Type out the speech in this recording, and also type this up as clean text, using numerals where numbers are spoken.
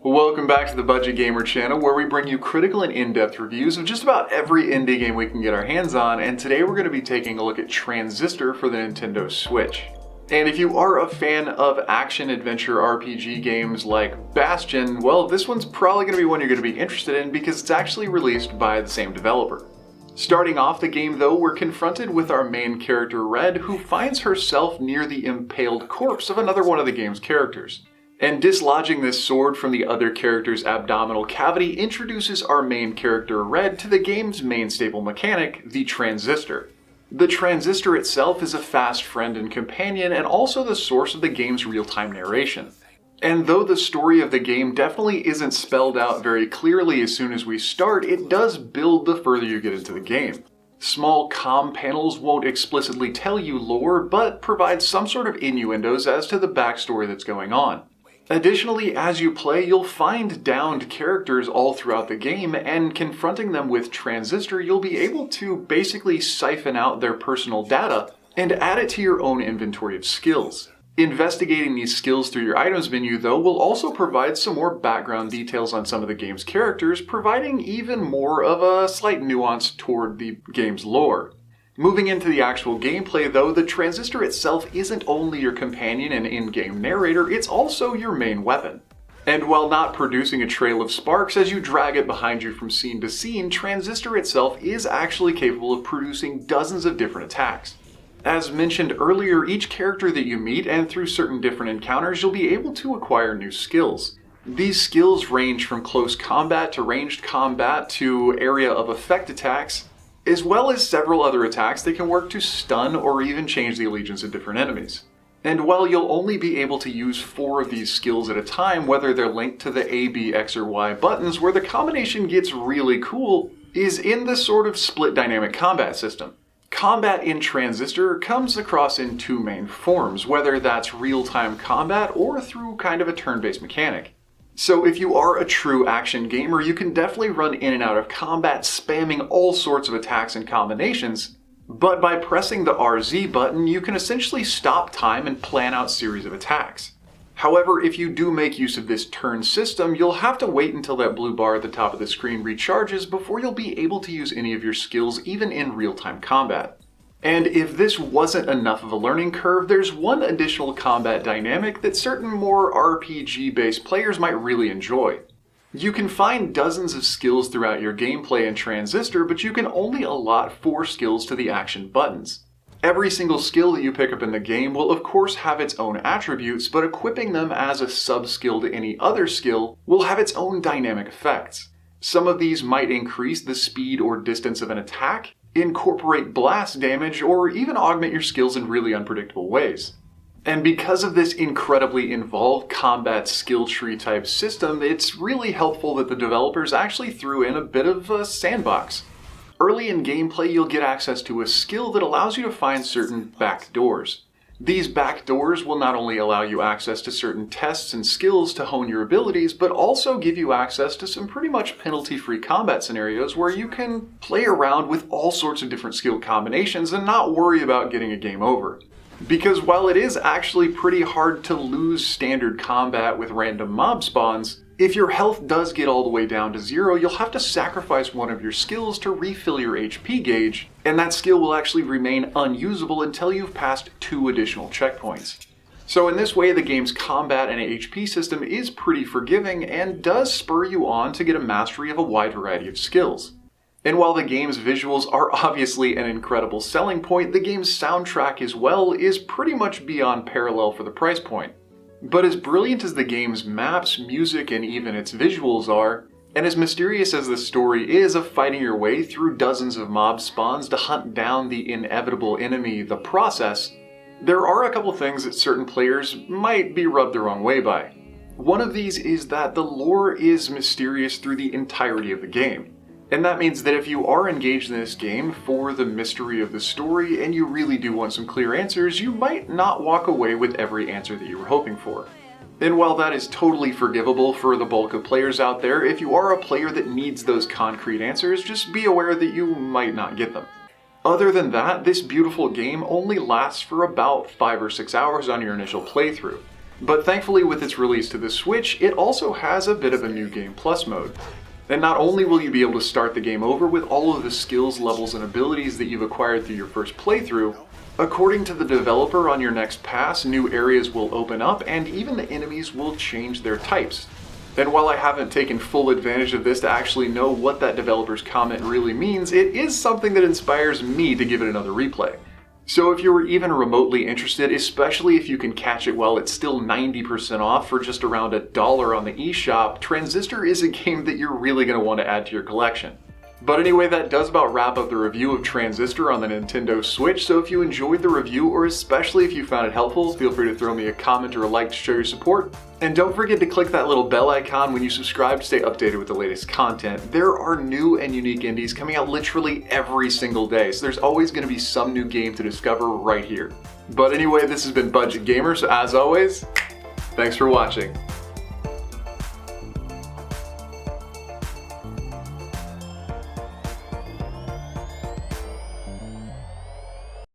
Welcome back to the Budget Gamer channel, where we bring you critical and in-depth reviews of just about every indie game we can get our hands on, and today we're going to be taking a look at Transistor for the Nintendo Switch. And if you are a fan of action-adventure RPG games like Bastion, well, this one's probably going to be one you're going to be interested in because it's actually released by the same developer. Starting off the game though, we're confronted with our main character Red, who finds herself near the impaled corpse of another one of the game's characters. And dislodging this sword from the other character's abdominal cavity introduces our main character Red to the game's main staple mechanic, the Transistor. The Transistor itself is a fast friend and companion, and also the source of the game's real-time narration. And though the story of the game definitely isn't spelled out very clearly as soon as we start, it does build the further you get into the game. Small comm panels won't explicitly tell you lore, but provide some sort of innuendos as to the backstory that's going on. Additionally, as you play, you'll find downed characters all throughout the game, and confronting them with Transistor, you'll be able to basically siphon out their personal data and add it to your own inventory of skills. Investigating these skills through your items menu, though, will also provide some more background details on some of the game's characters, providing even more of a slight nuance toward the game's lore. Moving into the actual gameplay though, the Transistor itself isn't only your companion and in-game narrator, it's also your main weapon. And while not producing a trail of sparks as you drag it behind you from scene to scene, Transistor itself is actually capable of producing dozens of different attacks. As mentioned earlier, each character that you meet and through certain different encounters, you'll be able to acquire new skills. These skills range from close combat to ranged combat to area of effect attacks, as well as several other attacks that can work to stun or even change the allegiance of different enemies. And while you'll only be able to use 4 of these skills at a time, whether they're linked to the A, B, X, or Y buttons, where the combination gets really cool is in the sort of split dynamic combat system. Combat in Transistor comes across in 2 main forms, whether that's real-time combat or through kind of a turn-based mechanic. So if you are a true action gamer, you can definitely run in and out of combat spamming all sorts of attacks and combinations, but by pressing the RZ button, you can essentially stop time and plan out series of attacks. However, if you do make use of this turn system, you'll have to wait until that blue bar at the top of the screen recharges before you'll be able to use any of your skills even in real-time combat. And if this wasn't enough of a learning curve, there's one additional combat dynamic that certain more RPG-based players might really enjoy. You can find dozens of skills throughout your gameplay in Transistor, but you can only allot 4 skills to the action buttons. Every single skill that you pick up in the game will of course have its own attributes, but equipping them as a sub-skill to any other skill will have its own dynamic effects. Some of these might increase the speed or distance of an attack, incorporate blast damage, or even augment your skills in really unpredictable ways. And because of this incredibly involved combat skill tree type system, it's really helpful that the developers actually threw in a bit of a sandbox. Early in gameplay, you'll get access to a skill that allows you to find certain back doors. These back doors will not only allow you access to certain tests and skills to hone your abilities, but also give you access to some pretty much penalty-free combat scenarios where you can play around with all sorts of different skill combinations and not worry about getting a game over. Because while it is actually pretty hard to lose standard combat with random mob spawns, if your health does get all the way down to 0, you'll have to sacrifice one of your skills to refill your HP gauge, and that skill will actually remain unusable until you've passed 2 additional checkpoints. So in this way, the game's combat and HP system is pretty forgiving and does spur you on to get a mastery of a wide variety of skills. And while the game's visuals are obviously an incredible selling point, the game's soundtrack as well is pretty much beyond parallel for the price point. But as brilliant as the game's maps, music, and even its visuals are, and as mysterious as the story is of fighting your way through dozens of mob spawns to hunt down the inevitable enemy, the process, there are a couple things that certain players might be rubbed the wrong way by. One of these is that the lore is mysterious through the entirety of the game. And that means that if you are engaged in this game for the mystery of the story and you really do want some clear answers, you might not walk away with every answer that you were hoping for. And while that is totally forgivable for the bulk of players out there, if you are a player that needs those concrete answers, just be aware that you might not get them. Other than that, this beautiful game only lasts for about 5 or 6 hours on your initial playthrough. But thankfully with its release to the Switch, it also has a bit of a New Game Plus mode. And not only will you be able to start the game over with all of the skills, levels, and abilities that you've acquired through your first playthrough, according to the developer, on your next pass, new areas will open up and even the enemies will change their types. And while I haven't taken full advantage of this to actually know what that developer's comment really means, it is something that inspires me to give it another replay. So if you were even remotely interested, especially if you can catch it while it's still 90% off for just around $1 on the eShop, Transistor is a game that you're really going to want to add to your collection. But anyway, that does about wrap up the review of Transistor on the Nintendo Switch, so if you enjoyed the review, or especially if you found it helpful, feel free to throw me a comment or a like to show your support. And don't forget to click that little bell icon when you subscribe to stay updated with the latest content. There are new and unique indies coming out literally every single day, so there's always going to be some new game to discover right here. But anyway, this has been Budget Gamer, so as always, thanks for watching.